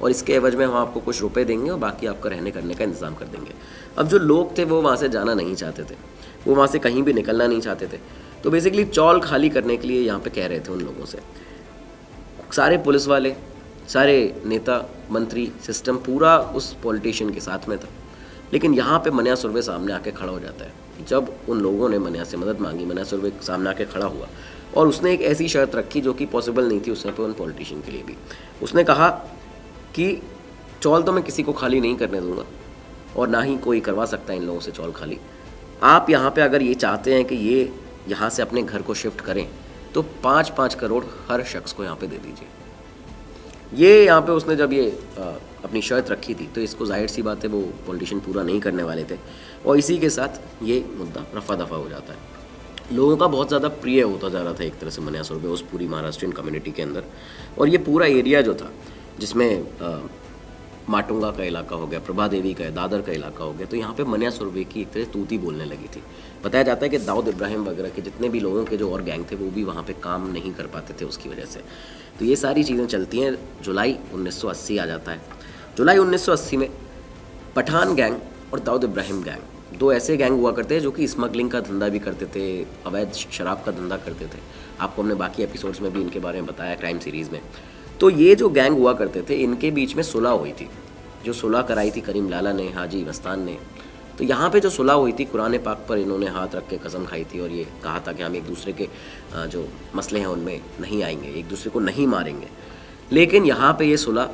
और इसके एवज में हम आपको कुछ रुपए देंगे और बाकी आपका रहने करने का इंतज़ाम कर देंगे। अब जो लोग थे वो वहाँ से जाना नहीं चाहते थे, वो वहाँ से कहीं भी निकलना नहीं चाहते थे। तो बेसिकली चौल खाली करने के लिए यहाँ पे कह रहे थे उन लोगों से। सारे पुलिस वाले, सारे नेता मंत्री, सिस्टम पूरा उस पॉलिटिशियन के साथ में था। लेकिन यहाँ पे मन्या सुरवे सामने आके खड़ा हो जाता है। जब उन लोगों ने मन्या से मदद मांगी, मन्या सुरवे सामने आके खड़ा हुआ और उसने एक ऐसी शर्त रखी जो कि पॉसिबल नहीं थी उस समय पे उन पॉलिटिशियन के लिए भी। उसने कहा कि चौल तो मैं किसी को खाली नहीं करने दूंगा और ना ही कोई करवा सकता है इन लोगों से चौल खाली। आप यहाँ पे अगर ये चाहते हैं कि ये यहाँ से अपने घर को शिफ्ट करें तो 5-5 करोड़ हर शख्स को यहाँ पे दे दीजिए। ये यहाँ पे उसने जब ये अपनी शर्त रखी थी तो इसको जाहिर सी बात है वो पॉलिटिशियन पूरा नहीं करने वाले थे और इसी के साथ ये मुद्दा रफा दफा हो जाता है। लोगों का बहुत ज़्यादा प्रिय होता जा रहा था एक तरह से मन्या सुरवे उस पूरी महाराष्ट्रियन कम्युनिटी के अंदर। और ये पूरा एरिया जो था जिसमें माटुंगा का इलाका हो गया, प्रभा देवी का, दादर का इलाका हो गया, तो यहाँ पे मन्या सुरवे की एक तरह तूती बोलने लगी थी। बताया जाता है कि दाऊद इब्राहिम वगैरह के जितने भी लोगों के जो और गैंग थे वो भी वहाँ पे काम नहीं कर पाते थे उसकी वजह से। तो ये सारी चीज़ें चलती हैं। जुलाई 1980 आ जाता है। जुलाई 1980 में पठान गैंग और दाऊद इब्राहिम गैंग, दो ऐसे गैंग हुआ करते हैं जो कि स्मगलिंग का धंधा भी करते थे, अवैध शराब का धंधा करते थे। आपको हमने बाकी एपिसोड्स में भी इनके बारे में बताया, क्राइम सीरीज़ में। तो ये जो गैंग हुआ करते थे इनके बीच में सुलह हुई थी, जो सुलह कराई थी करीम लाला ने, हाजी मस्तान ने। तो यहाँ पे जो सुलह हुई थी, कुरान पाक पर इन्होंने हाथ रख के कसम खाई थी और ये कहा था कि हम एक दूसरे के जो मसले हैं उनमें नहीं आएंगे, एक दूसरे को नहीं मारेंगे। लेकिन यहाँ पे ये सुलह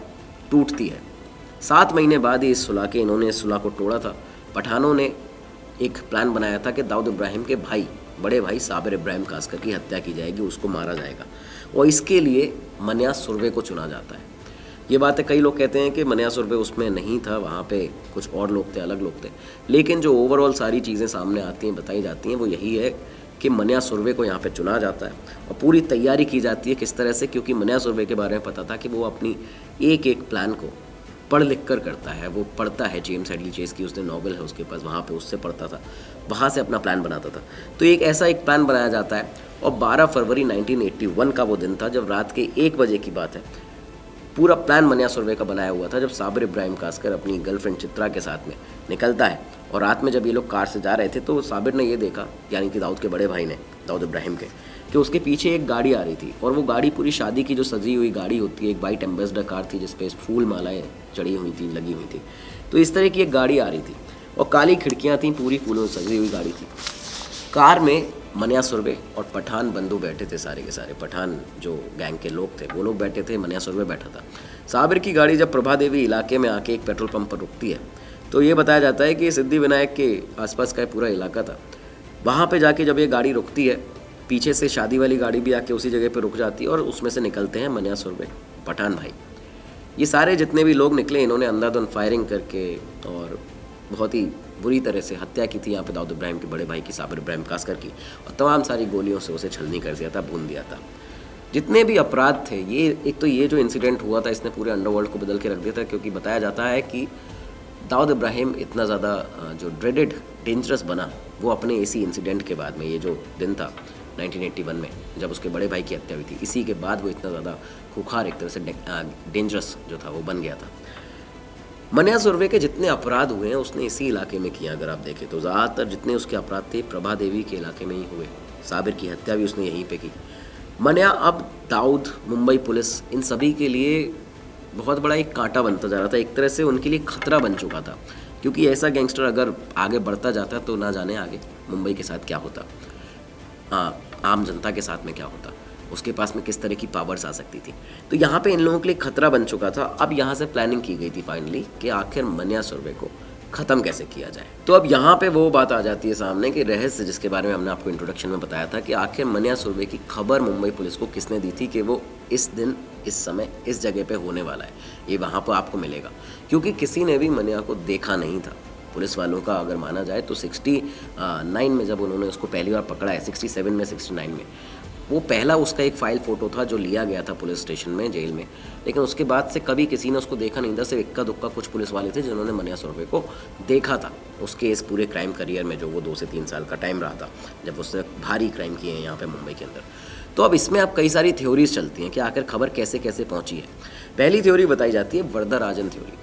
टूटती है। 7 महीने बाद ही इस सुलह के इन्होंने इस सुलह को तोड़ा था। पठानों ने एक प्लान बनाया था कि दाऊद इब्राहिम के भाई, बड़े भाई साबिर इब्राहिम कासकर की हत्या की जाएगी, उसको मारा जाएगा और इसके लिए मन्या सुरवे को चुना जाता है। ये बातें कई लोग कहते हैं कि मन्या सुरवे उसमें नहीं था, वहाँ पे कुछ और लोग थे, अलग लोग थे। लेकिन जो ओवरऑल सारी चीज़ें सामने आती हैं, बताई जाती हैं, वो यही है कि मन्या सुरवे को यहाँ पे चुना जाता है और पूरी तैयारी की जाती है। किस तरह से? क्योंकि मन्या सुरवे के बारे में पता था कि वो अपनी एक एक प्लान को पढ़ लिख कर करता है। वो पढ़ता है, जेम्स हेडली चेस की उसने नॉवल है उसके पास, वहाँ पे उससे पढ़ता था, वहाँ से अपना प्लान बनाता था। तो एक ऐसा एक प्लान बनाया जाता है और 12 फरवरी 1981 का वो दिन था जब रात के 1 बजे की बात है। पूरा प्लान मन्या सुरवे का बनाया हुआ था जब साबिर इब्राहिम कासकर अपनी गर्लफ्रेंड चित्रा के साथ में निकलता है और रात में जब ये लोग कार से जा रहे थे तो साबिर ने ये देखा, यानी कि दाऊद के बड़े भाई ने, दाऊद इब्राहिम के, कि उसके पीछे एक गाड़ी आ रही थी और वो गाड़ी पूरी शादी की जो सजी हुई गाड़ी होती है, एक वाइट एम्बेसडर कार थी जिस पे फूल मालाएं चढ़ी हुई थी, लगी हुई थी। तो इस तरह की एक गाड़ी आ रही थी और काली खिड़कियाँ थी, पूरी फूलों से सजी हुई गाड़ी थी। कार में मन्या सुरवे और पठान बंधु बैठे थे, सारे के सारे पठान जो गैंग के लोग थे वो लोग बैठे थे, मन्या सुरवे बैठा था। साबिर की गाड़ी जब प्रभा देवी इलाके में आके एक पेट्रोल पंप पर रुकती है तो ये बताया जाता है कि सिद्धि विनायक के आसपास का पूरा इलाका था। वहाँ पे जाके जब ये गाड़ी रुकती है, पीछे से शादी वाली गाड़ी भी आके उसी जगह पे रुक जाती है और उसमें से निकलते हैं मन्या सुरवे, पठान भाई। ये सारे जितने भी लोग निकले इन्होंने अंधाधुंध फायरिंग करके और बहुत ही बुरी तरह से हत्या की थी यहाँ पे दाऊद इब्राहिम के बड़े भाई की, साबिर इब्राहिम कासकर की, और तमाम सारी गोलियों से उसे छलनी कर दिया था, भून दिया था। जितने भी अपराध थे, ये एक तो ये जो इंसिडेंट हुआ था इसने पूरे अंडरवर्ल्ड को बदल के रख दिया था। क्योंकि बताया जाता है कि दाऊद इब्राहिम इतना ज़्यादा जो ड्रेडेड, डेंजरस बना वो अपने इसी इंसिडेंट के बाद में, ये जो दिन था 1981 में जब उसके बड़े भाई की हत्या हुई थी, इसी के बाद वो इतना ज़्यादा खुखार, एक तरह से डेंजरस जो था वो बन गया था। मन्या सुरवे के जितने अपराध हुए हैं उसने इसी इलाके में किया। अगर आप देखें तो ज़्यादातर जितने उसके अपराध थे प्रभा देवी के इलाके में ही हुए। साबिर की हत्या भी उसने यहीं पे की। मन्या अब दाऊद, मुंबई पुलिस, इन सभी के लिए बहुत बड़ा एक कांटा बनता जा रहा था, एक तरह से उनके लिए खतरा बन चुका था। क्योंकि ऐसा गैंगस्टर अगर आगे बढ़ता जाता तो ना जाने आगे मुंबई के साथ क्या होता, आम जनता के साथ में क्या होता, उसके पास में किस तरह की पावर्स आ सकती थी। तो यहाँ पे इन लोगों के लिए खतरा बन चुका था। अब यहाँ से प्लानिंग की गई थी फाइनली कि आखिर मन्या सुरवे को ख़त्म कैसे किया जाए। तो अब यहाँ पे वो बात आ जाती है सामने कि रहस्य जिसके बारे में हमने आपको इंट्रोडक्शन में बताया था कि आखिर मन्या सुरवे की खबर मुंबई पुलिस को किसने दी थी कि वो इस दिन, इस समय, इस जगह पे होने वाला है। ये वहाँ पर आपको मिलेगा क्योंकि किसी ने भी मन्या को देखा नहीं था। पुलिस वालों का अगर माना जाए तो 69 में जब उन्होंने उसको पहली बार पकड़ा है, 67 में, 69 में, वो पहला उसका एक फाइल फ़ोटो था जो लिया गया था पुलिस स्टेशन में, जेल में, लेकिन उसके बाद से कभी किसी ने उसको देखा नहीं था। सिर्फ इक्का दुक्का कुछ पुलिस वाले थे जिन्होंने मन्या सुरभि को देखा था उसके इस पूरे क्राइम करियर में, जो वो 2 से 3 साल का टाइम रहा था जब उसने भारी क्राइम किए हैं यहाँ पे मुंबई के अंदर। तो अब इसमें अब कई सारी थ्योरीज चलती हैं कि आखिर खबर कैसे कैसे पहुँची है। पहली थ्योरी बताई जाती है वरदराजन थ्योरी।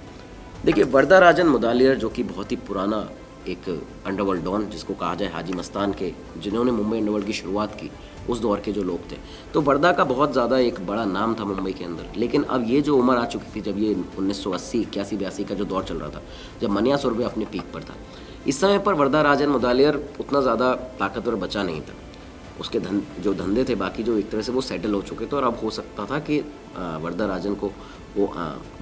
देखिए, वरदराजन मुदालियर जो कि बहुत ही पुराना एक अंडरवर्ल्ड डॉन जिसको कहा जाए हाजी मस्तान के, जिन्होंने मुंबई अंडरवर्ल्ड की शुरुआत की, उस दौर के जो लोग थे, तो वर्दा का बहुत ज़्यादा एक बड़ा नाम था मुंबई के अंदर। लेकिन अब ये जो उम्र आ चुकी थी, जब ये 1980 81 82 का जो दौर चल रहा था, जब मन्या सुरभि अपने पीक पर था, इस समय पर वरदराजन मुदालियर उतना ज़्यादा ताकतवर बचा नहीं था। उसके जो धंधे थे बाकी जो एक तरह से वो सेटल हो चुके थे, और अब हो सकता था कि वरदराजन को वो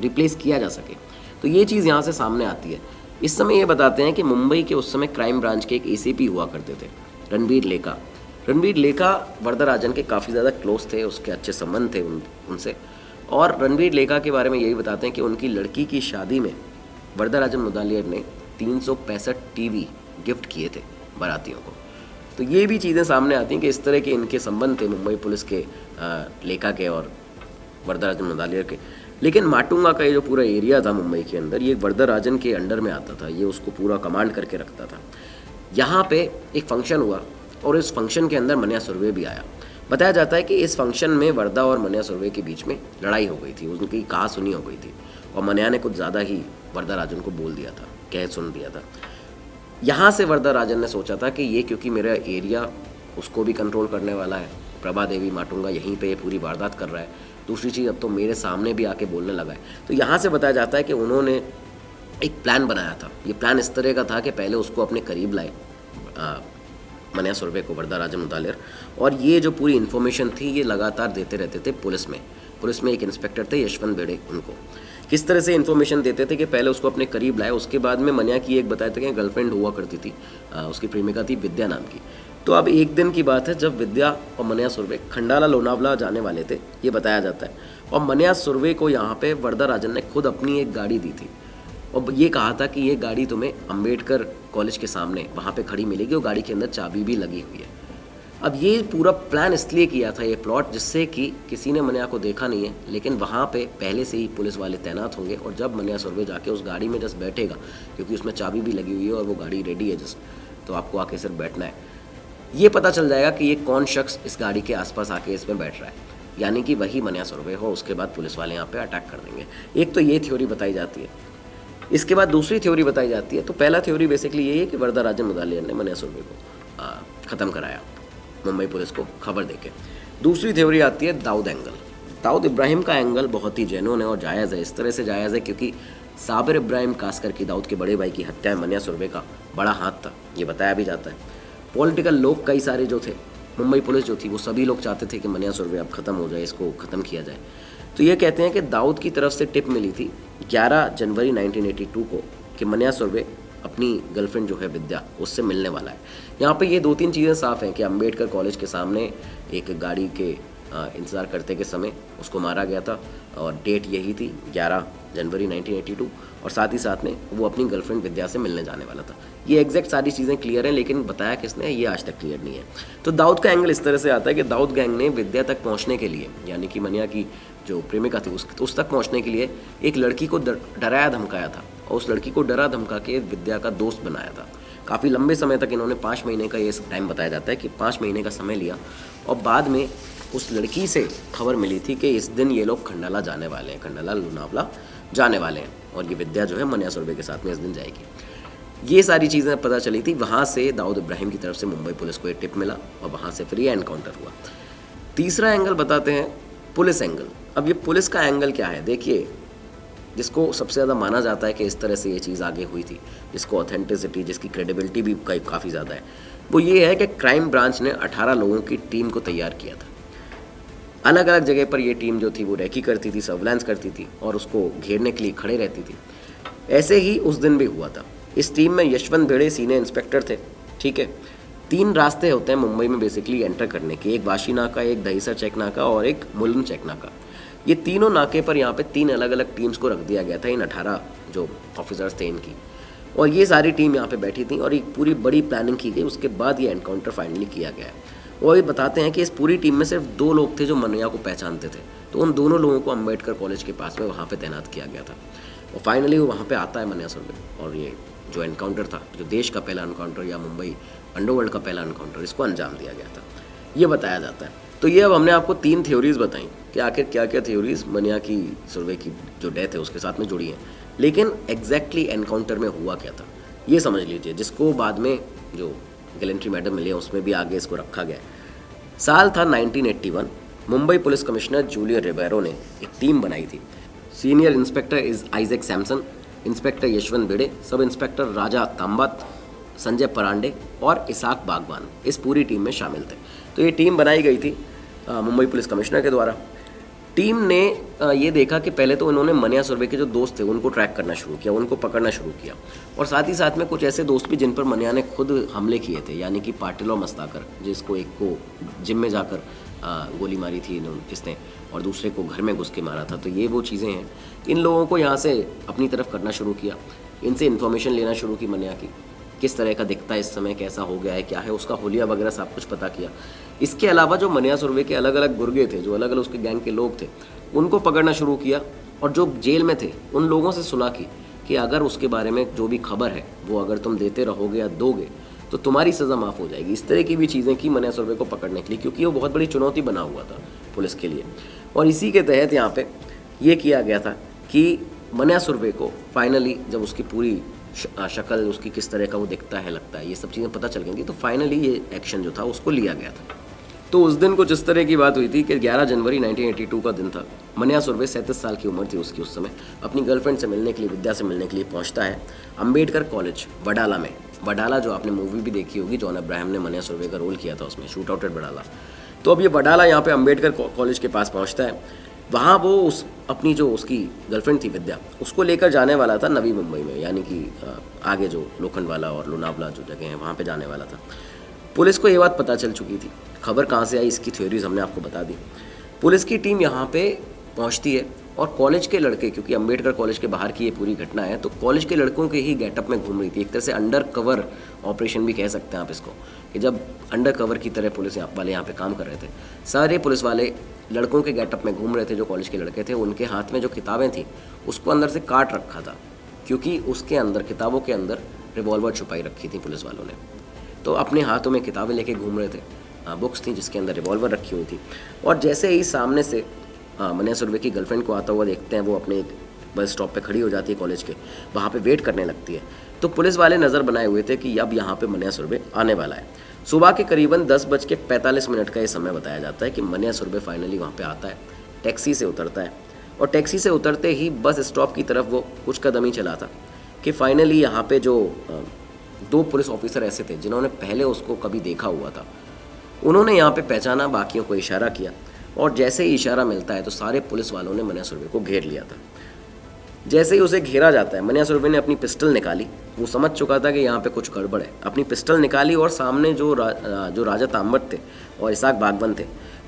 रिप्लेस किया जा सके। तो ये चीज़ यहाँ से सामने आती है। इस समय ये बताते हैं कि मुंबई के उस समय क्राइम ब्रांच के एक एसीपी हुआ करते थे, रणबीर लेखा। रणबीर लेखा वरदराजन के काफ़ी ज़्यादा क्लोज थे, उसके अच्छे संबंध थे उनसे। और रणबीर लेखा के बारे में यही बताते हैं कि उनकी लड़की की शादी में वरदराजन मुदालियर ने 365 टीवी गिफ्ट किए थे बारातियों को। तो ये भी चीज़ें सामने आती हैं कि इस तरह के इनके संबंध थे मुंबई पुलिस के, लेखा के और वरदराजन मुदालियर के। लेकिन माटुंगा का ये जो पूरा एरिया था मुंबई के अंदर, ये वरदराजन के अंडर में आता था, ये उसको पूरा कमांड करके रखता था। यहाँ पे एक फंक्शन हुआ और इस फंक्शन के अंदर मन्या सुरभि भी आया। बताया जाता है कि इस फंक्शन में वर्दा और मन्या सुरभि के बीच में लड़ाई हो गई थी, उनकी कहा सुनी हो गई थी, और मन्या ने कुछ ज़्यादा ही वरदराजन को बोल दिया था, कह सुन दिया था। यहाँ से वरदराजन ने सोचा था कि ये क्योंकि मेरा एरिया उसको भी कंट्रोल करने वाला है, प्रभा देवी माटुंगा यहीं पे ये पूरी वारदात कर रहा है, दूसरी चीज़ अब तो मेरे सामने भी आके बोलने लगा है। तो यहाँ से बताया जाता है कि उन्होंने एक प्लान बनाया था। ये प्लान इस तरह का था कि पहले उसको अपने करीब लाए, मन्या सुरभि को, वरदराजन मुदालियर, और ये जो पूरी इन्फॉर्मेशन थी ये लगातार देते रहते थे पुलिस में एक इंस्पेक्टर थे यशवंत बेड़े, उनको किस तरह से इन्फॉर्मेशन देते थे कि पहले उसको अपने करीब लाए। उसके बाद में मन्या की एक बताया था कि गर्लफ्रेंड हुआ करती थी, उसकी प्रेमिका थी विद्या नाम की। तो अब एक दिन की बात है जब विद्या और मन्या सुरभि खंडाला लोनावला जाने वाले थे, ये बताया जाता है, और मन्या सुरभि को यहाँ पे वरदराजन ने खुद अपनी एक गाड़ी दी थी और ये कहा था कि ये गाड़ी तुम्हें अंबेडकर कॉलेज के सामने वहाँ पे खड़ी मिलेगी और गाड़ी के अंदर चाबी भी लगी हुई है। अब ये पूरा प्लान इसलिए किया था, ये प्लॉट, जिससे कि किसी ने मन्या को देखा नहीं है, लेकिन वहाँ पे पहले से ही पुलिस वाले तैनात होंगे, और जब मन्या सुरभि जाके उस गाड़ी में जस्ट बैठेगा, क्योंकि उसमें चाबी भी लगी हुई है और वो गाड़ी रेडी है जस्ट, तो आपको आके सिर्फ बैठना है, ये पता चल जाएगा कि ये कौन शख्स इस गाड़ी के आसपास आके इसमें बैठ रहा है, यानी कि वही मन्या सुरभि हो। उसके बाद पुलिस वाले यहाँ पे अटैक कर देंगे। एक तो ये थ्योरी बताई जाती है। इसके बाद दूसरी थ्योरी बताई जाती है। तो पहला थ्योरी बेसिकली यही है कि वरदराजन मुदालियर ने मन्या सुरभि को ख़त्म कराया मुंबई पुलिस को खबर देके। दूसरी थ्योरी आती है दाऊद एंगल। दाऊद इब्राहिम का एंगल बहुत ही जेन्युइन है और जायज़ है। इस तरह से जायज़ है क्योंकि साबिर इब्राहिम कासकर की, दाऊद के बड़े भाई की हत्या में मन्या सुरभि का बड़ा हाथ था, ये बताया भी जाता है। पॉलिटिकल लोग कई सारे जो थे, मुंबई पुलिस जो थी, वो सभी लोग चाहते थे कि मन्या सुरभि अब ख़त्म हो जाए, इसको ख़त्म किया जाए। तो ये कहते हैं कि दाऊद की तरफ से टिप मिली थी 11 जनवरी 1982 को कि मन्या सुरभि अपनी गर्लफ्रेंड जो है विद्या, उससे मिलने वाला है। यहाँ पे ये 2-3 चीज़ें साफ़ हैं कि अंबेडकर कॉलेज के सामने एक गाड़ी के इंतज़ार करते के समय उसको मारा गया था और डेट यही थी 11 जनवरी 1982, और साथ ही साथ में वो अपनी गर्लफ्रेंड विद्या से मिलने जाने वाला था। ये एग्जैक्ट सारी चीज़ें क्लियर हैं, लेकिन बताया किसने ये आज तक क्लियर नहीं है। तो दाऊद का एंगल इस तरह से आता है कि दाऊद गैंग ने विद्या तक पहुँचने के लिए, यानी कि मन्या की जो प्रेमिका थी उस तक पहुँचने के लिए एक लड़की को डराया धमकाया था, और उस लड़की को डरा धमका के विद्या का दोस्त बनाया था। काफ़ी लंबे समय तक इन्होंने 5 महीने का ये टाइम बताया जाता है कि 5 महीने का समय लिया, और बाद में उस लड़की से खबर मिली थी कि इस दिन ये लोग खंडाला जाने वाले हैं, खंडाला लोनावला जाने वाले हैं, और ये विद्या जो है मन्या सुरभि के साथ में इस दिन जाएगी। ये सारी चीज़ें पता चली थी। वहाँ से दाऊद इब्राहिम की तरफ से मुंबई पुलिस को एक टिप मिला और वहाँ से फिर ये एनकाउंटर हुआ। तीसरा एंगल बताते हैं पुलिस एंगल। अब ये पुलिस का एंगल क्या है, देखिए, जिसको सबसे ज़्यादा माना जाता है कि इस तरह से ये चीज़ आगे हुई थी, जिसको ऑथेंटिसिटी, जिसकी क्रेडिबिलिटी भी काफ़ी ज़्यादा है, वो ये है कि क्राइम ब्रांच ने 18 लोगों की टीम को तैयार किया था। अलग अलग जगह पर ये टीम जो थी वो रेकी करती थी, सर्विलांस करती थी और उसको घेरने के लिए खड़े रहती थी। ऐसे ही उस दिन भी हुआ था। इस टीम में यशवंत बेड़े सीनियर इंस्पेक्टर थे, ठीक है। 3 रास्ते होते हैं मुंबई में बेसिकली एंटर करने के, एक वाशी नाका, एक दहीसर चेक नाका और एक मुलुंड चेक नाका। ये तीनों नाके पर यहाँ पे 3 अलग अलग टीम्स को रख दिया गया था, इन 18 जो ऑफिसर्स थे इनकी, और ये सारी टीम यहाँ पे बैठी थी और एक पूरी बड़ी प्लानिंग की गई। उसके बाद ये एनकाउंटर फाइनली किया गया है। वो ये बताते हैं कि इस पूरी टीम में सिर्फ 2 लोग थे जो मन्या को पहचानते थे, तो उन दोनों लोगों को अम्बेडकर कॉलेज के पास में वहाँ पे तैनात किया गया था। और फाइनली वो वहाँ पे आता है मन्या सुरभि, और ये जो एनकाउंटर था, जो देश का पहला एनकाउंटर या मुंबई अंडरवर्ल्ड का पहला एनकाउंटर, इसको अंजाम दिया गया था, ये बताया जाता है। तो ये अब हमने आपको 3 थ्योरीज बताई कि आखिर क्या क्या थ्योरीज मन्या की सुरभि की जो डेथ है उसके साथ में जुड़ी हैं, लेकिन एग्जैक्टली एनकाउंटर में हुआ क्या था ये समझ लीजिए, जिसको बाद में जो गैलेंट्री मेडल मिले उसमें भी आगे इसको रखा गया। साल था 1981। मुंबई पुलिस कमिश्नर जूलियो रिबेरो ने एक टीम बनाई थी। Senior inspector Isaac Samson, inspector Yashwant Bhide, sub inspector राजा तांबत, संजय परांडे और इसाक बागवान इस पूरी टीम में शामिल थे। तो ये टीम बनाई गई थी मुंबई पुलिस कमिश्नर के द्वारा। टीम ने ये देखा कि पहले तो उन्होंने मन्या सुरभि के जो दोस्त थे उनको ट्रैक करना शुरू किया, उनको पकड़ना शुरू किया, और साथ ही साथ में कुछ ऐसे दोस्त भी जिन पर मन्या ने खुद हमले किए थे, यानी कि पाटिल और मस्ताकर, जिसको एक को जिम में जाकर गोली मारी थी इसने और दूसरे को घर में घुस के मारा था। तो ये वो चीज़ें हैं, इन लोगों को यहाँ से अपनी तरफ करना शुरू किया, इनसे इन्फॉर्मेशन लेना शुरू की मन्या की, किस तरह का दिखता है इस समय, कैसा हो गया है, क्या है उसका हुलिया वगैरह सब कुछ पता किया। इसके अलावा जो मन्या सुरभि के अलग अलग गुर्गे थे, जो अलग अलग उसके गैंग के लोग थे, उनको पकड़ना शुरू किया, और जो जेल में थे उन लोगों से सुलह की कि अगर उसके बारे में जो भी खबर है वो अगर तुम देते रहोगे या दोगे तो तुम्हारी सज़ा माफ़ हो जाएगी। इस तरह की भी चीज़ें की मन्या सुरभि को पकड़ने के लिए, क्योंकि वो बहुत बड़ी चुनौती बना हुआ था पुलिस के लिए। और इसी के तहत यहाँ पे ये किया गया था कि मन्या सुरभि को फाइनली जब उसकी पूरी शक्ल, उसकी किस तरह का वो दिखता है, लगता है, ये सब चीज़ें पता चल गई थी, तो फाइनली ये एक्शन जो था उसको लिया गया था। तो उस दिन कुछ इस तरह की बात हुई थी कि 11 जनवरी 1982 का दिन था। मन्या सुरभि 37 साल की उम्र थी उसकी उस समय। अपनी गर्लफ्रेंड से मिलने के लिए, विद्या से मिलने के लिए पहुंचता है अम्बेडकर कॉलेज वडाला में। वडाला जो आपने मूवी भी देखी होगी, जॉन अब्राहम ने मन्या सुरभि का रोल किया था उसमें, शूट आउट एट वडाला। तो अब ये वडाला यहाँ पे अम्बेडकर कॉलेज के पास पहुँचता है। वहाँ वो अपनी जो उसकी गर्लफ्रेंड थी विद्या, उसको लेकर जाने वाला था नवी मुंबई में, यानी कि आगे जो लोखंडवाला और लोनावला जो जगह है वहाँ पे जाने वाला था। पुलिस को ये बात पता चल चुकी थी। खबर कहाँ से आई इसकी थ्योरीज हमने आपको बता दी। पुलिस की टीम यहाँ पे पहुँचती है और कॉलेज के लड़के, क्योंकि अम्बेडकर कॉलेज के बाहर की ये पूरी घटना है, तो कॉलेज के लड़कों के ही गेटअप में घूम रही थी। एक तरह से अंडर कवर ऑपरेशन भी कह सकते हैं आप इसको, कि जब अंडर कवर की तरह पुलिस वाले यहाँ पे काम कर रहे थे। सारे पुलिस वाले लड़कों के गेटअप में घूम रहे थे, जो कॉलेज के लड़के थे। उनके हाथ में जो किताबें थी उसको अंदर से काट रखा था, क्योंकि उसके अंदर, किताबों के अंदर रिवॉल्वर छुपाई रखी थी पुलिस वालों ने। तो अपने हाथों में किताबें लेके घूम रहे थे, बुक्स थी जिसके अंदर रिवॉल्वर रखी हुई थी। और जैसे ही सामने से मन्या सुरभि की गर्लफ्रेंड को आता हुआ देखते हैं, वो अपने एक बस स्टॉप पे खड़ी हो जाती है कॉलेज के, वहाँ पे वेट करने लगती है। तो पुलिस वाले नज़र बनाए हुए थे कि अब यहाँ पे मन्या सुरभि आने वाला है। सुबह के करीबन 10:45 का ये समय बताया जाता है कि मन्या सुरभि फाइनली वहाँ पे आता है, टैक्सी से उतरता है, और टैक्सी से उतरते ही बस स्टॉप की तरफ वो कुछ कदम ही चला था कि फाइनली यहाँ पे जो 2 पुलिस ऑफिसर ऐसे थे जिन्होंने पहले उसको कभी देखा हुआ था, उन्होंने यहाँ पे पहचाना, बाकियों को इशारा किया, और जैसे ही इशारा मिलता है तो सारे पुलिस वालों ने मन्या सुरभि को घेर लिया था। जैसे ही उसे घेरा जाता है, मन्या सुरभि ने अपनी पिस्टल निकाली। वो समझ चुका था कि यहाँ पे कुछ गड़बड़ है। अपनी पिस्टल निकाली और सामने जो राजा तांबट थे और इसाक बागवान थे,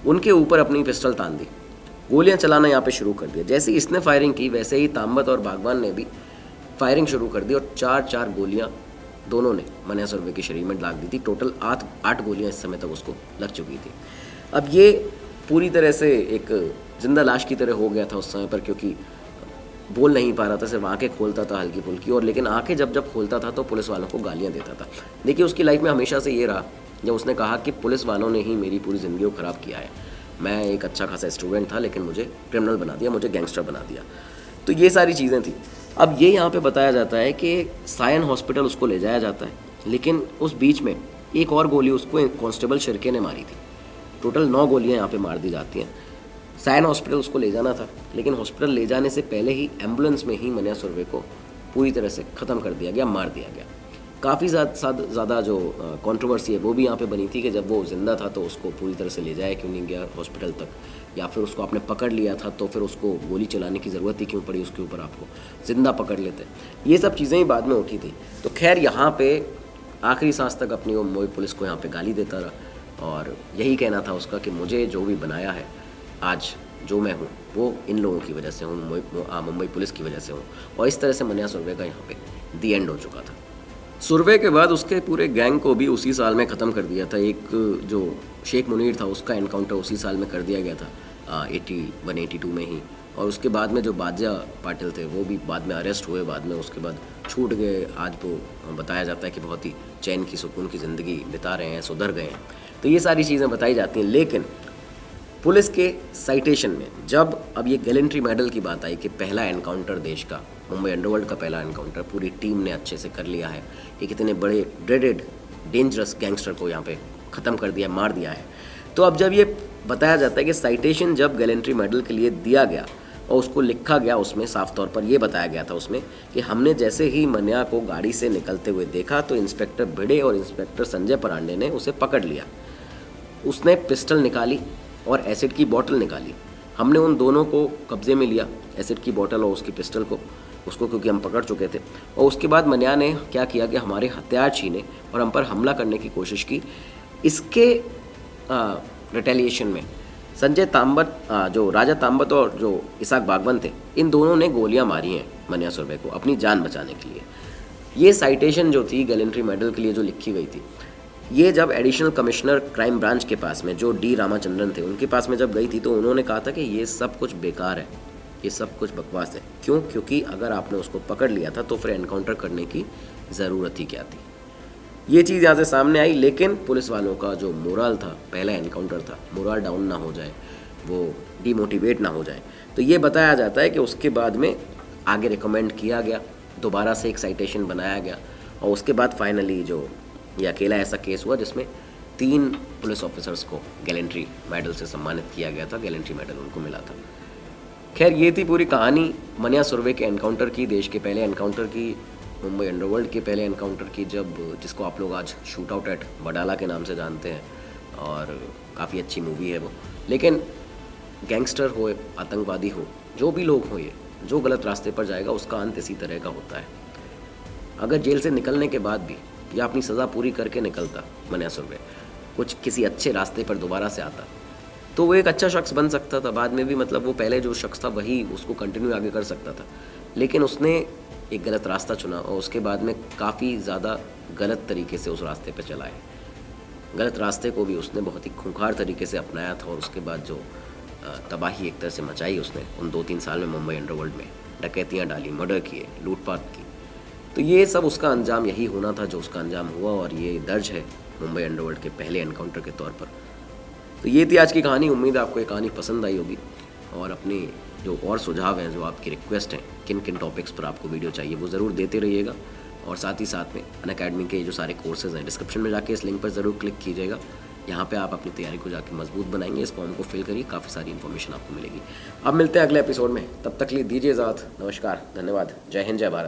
उनके ऊपर अपनी पिस्टल तान दी। गोलियाँ चलाना यहाँ पे शुरू कर दिया। जैसे ही इसने फायरिंग की, वैसे ही तांबट और बागवान ने भी फायरिंग शुरू कर दी, और 4 गोलियाँ दोनों ने मन्या सुरभि के शरीर में दाग दी थी। टोटल 8 गोलियाँ इस समय तक उसको लग चुकी थी। अब ये पूरी तरह से एक जिंदा लाश की तरह हो गया था उस समय पर, क्योंकि बोल नहीं पा रहा था, सिर्फ आंखें खोलता था हल्की फुल्की, और लेकिन आंखें जब खोलता था तो पुलिस वालों को गालियां देता था। देखिए, उसकी लाइफ में हमेशा से ये रहा, जब उसने कहा कि पुलिस वालों ने ही मेरी पूरी ज़िंदगी को ख़राब किया है। मैं एक अच्छा खासा स्टूडेंट था, लेकिन मुझे क्रिमिनल बना दिया, मुझे गैंगस्टर बना दिया। तो ये सारी चीज़ें थी। अब ये यहाँ पर बताया जाता है कि सायन हॉस्पिटल उसको ले जाया जाता है, लेकिन उस बीच में एक और गोली उसको कांस्टेबल शिर्के ने मारी थी। टोटल 9 गोलियाँ यहाँ पे मार दी जाती हैं। सायन हॉस्पिटल उसको ले जाना था, लेकिन हॉस्पिटल ले जाने से पहले ही एम्बुलेंस में ही मन्या सुरभि को पूरी तरह से ख़त्म कर दिया गया, मार दिया गया। काफ़ी ज़्यादा जो कंट्रोवर्सी है वो भी यहाँ पे बनी थी कि जब वो ज़िंदा था तो उसको पूरी तरह से ले जाया क्यों नहीं गया हॉस्पिटल तक, या फिर उसको आपने पकड़ लिया था तो फिर उसको गोली चलाने की ज़रूरत ही क्यों पड़ी उसके ऊपर, आपको ज़िंदा पकड़ लेते। ये सब चीज़ें ही बाद में उठी थी। तो खैर, यहाँ पर आखिरी सांस तक अपनी वो मुंबई पुलिस को यहाँ पर गाली देता रहा, और यही कहना था उसका कि मुझे जो भी बनाया है, आज जो मैं हूँ वो इन लोगों की वजह से हूँ, मुंबई पुलिस की वजह से हूँ। और इस तरह से मन्या सुरभि का यहाँ पे दी एंड हो चुका था। सुरवे के बाद उसके पूरे गैंग को भी उसी साल में ख़त्म कर दिया था। एक जो शेख मुनीर था उसका एनकाउंटर उसी साल में कर दिया गया था 81-82 में ही। और उसके बाद में जो बादशाह पाटिल थे वो भी बाद में अरेस्ट हुए, बाद में उसके बाद छूट गए। आज वो बताया जाता है कि बहुत ही चैन की सुकून की ज़िंदगी बिता रहे हैं, सुधर गए हैं। तो ये सारी चीज़ें बताई जाती हैं। लेकिन पुलिस के साइटेशन में जब अब ये गैलेंट्री मेडल की बात आई कि पहला एनकाउंटर देश का, मुंबई अंडरवर्ल्ड का पहला एनकाउंटर पूरी टीम ने अच्छे से कर लिया है, एक इतने बड़े ड्रेडेड डेंजरस गैंगस्टर को यहाँ पे ख़त्म कर दिया, मार दिया है। तो अब जब ये बताया जाता है कि साइटेशन जब गैलेंट्री मेडल के लिए दिया गया और उसको लिखा गया, उसमें साफ तौर पर ये बताया गया था उसमें कि हमने जैसे ही मन्या को गाड़ी से निकलते हुए देखा तो इंस्पेक्टर भिड़े और इंस्पेक्टर संजय परांडे ने उसे पकड़ लिया। उसने पिस्टल निकाली और एसिड की बोतल निकाली। हमने उन दोनों को कब्जे में लिया, एसिड की बोतल और उसकी पिस्टल को, उसको क्योंकि हम पकड़ चुके थे। और उसके बाद मन्या ने क्या किया कि हमारे हथियार छीने और हम पर हमला करने की कोशिश की। इसके रिटेलिएशन में संजय तांबत, जो राजा तांबत और जो इसाक बागवन थे, इन दोनों ने गोलियां मारी हैं मन्या सुरवे को अपनी जान बचाने के लिए। ये साइटेशन जो थी गैलेंट्री मेडल के लिए जो लिखी गई थी, ये जब एडिशनल कमिश्नर क्राइम ब्रांच के पास में जो डी रामाचंद्रन थे उनके पास में जब गई थी तो उन्होंने कहा था कि ये सब कुछ बेकार है, ये सब कुछ बकवास है। क्यों? क्योंकि अगर आपने उसको पकड़ लिया था तो फिर एनकाउंटर करने की ज़रूरत ही क्या थी। ये चीज़ यहाँ से सामने आई। लेकिन पुलिस वालों का जो मोरल था, पहला एनकाउंटर था, मोरल डाउन ना हो जाए, वो डीमोटिवेट ना हो जाए। तो ये बताया जाता है कि उसके बाद में आगे रिकमेंड किया गया, दोबारा से एक साइटेशन बनाया गया और उसके बाद फाइनली जो ये अकेला ऐसा केस हुआ जिसमें 3 पुलिस ऑफिसर्स को गैलेंट्री मेडल से सम्मानित किया गया था, गैलेंट्री मेडल उनको मिला था। खैर ये थी पूरी कहानी मन्या सुरवे के एनकाउंटर की, देश के पहले एनकाउंटर की, मुंबई अंडरवर्ल्ड के पहले एनकाउंटर की, जिसको आप लोग आज शूट आउट एट वडाला के नाम से जानते हैं। और काफ़ी अच्छी मूवी है वो। लेकिन गैंगस्टर हो, आतंकवादी हो, जो भी लोग हो, ये जो गलत रास्ते पर जाएगा उसका अंत इसी तरह का होता है। अगर जेल से निकलने के बाद भी या अपनी सज़ा पूरी करके निकलता मन्या सुरवे, कुछ किसी अच्छे रास्ते पर दोबारा से आता तो वो एक अच्छा शख्स बन सकता था बाद में भी। मतलब वो पहले जो शख्स था वही उसको कंटिन्यू आगे कर सकता था। लेकिन उसने एक गलत रास्ता चुना और उसके बाद में काफ़ी ज़्यादा गलत तरीके से उस रास्ते पर चला है। गलत रास्ते को भी उसने बहुत ही खूंखार तरीके से अपनाया था और उसके बाद जो तबाही एक तरह से मचाई उसने उन 2-3 साल में मुंबई अंडरवर्ल्ड में, डकैतियाँ डाली, मर्डर किए, लूटपाट की। तो ये सब उसका अंजाम यही होना था जो उसका अंजाम हुआ और ये दर्ज है मुंबई अंडरवर्ल्ड के पहले एनकाउंटर के तौर पर। तो ये थी आज की कहानी। उम्मीद है आपको ये कहानी पसंद आई होगी और अपनी जो और सुझाव हैं, जो आपकी रिक्वेस्ट हैं, किन किन टॉपिक्स पर आपको वीडियो चाहिए वो ज़रूर देते रहिएगा। और साथ ही साथ में अनअकैडमी के जो सारे कोर्सेज़ हैं डिस्क्रिप्शन में जाके इस लिंक पर ज़रूर क्लिक कीजिएगा। यहाँ पे आप अपनी तैयारी को जाके मजबूत बनाएंगे। इस फॉर्म को फिल करिए, काफ़ी सारी इन्फॉर्मेशन आपको मिलेगी। अब मिलते हैं अगले एपिसोड में, तब तक के लिए दीजिए इजाज़त। नमस्कार, धन्यवाद, जय हिंद, जय भारत।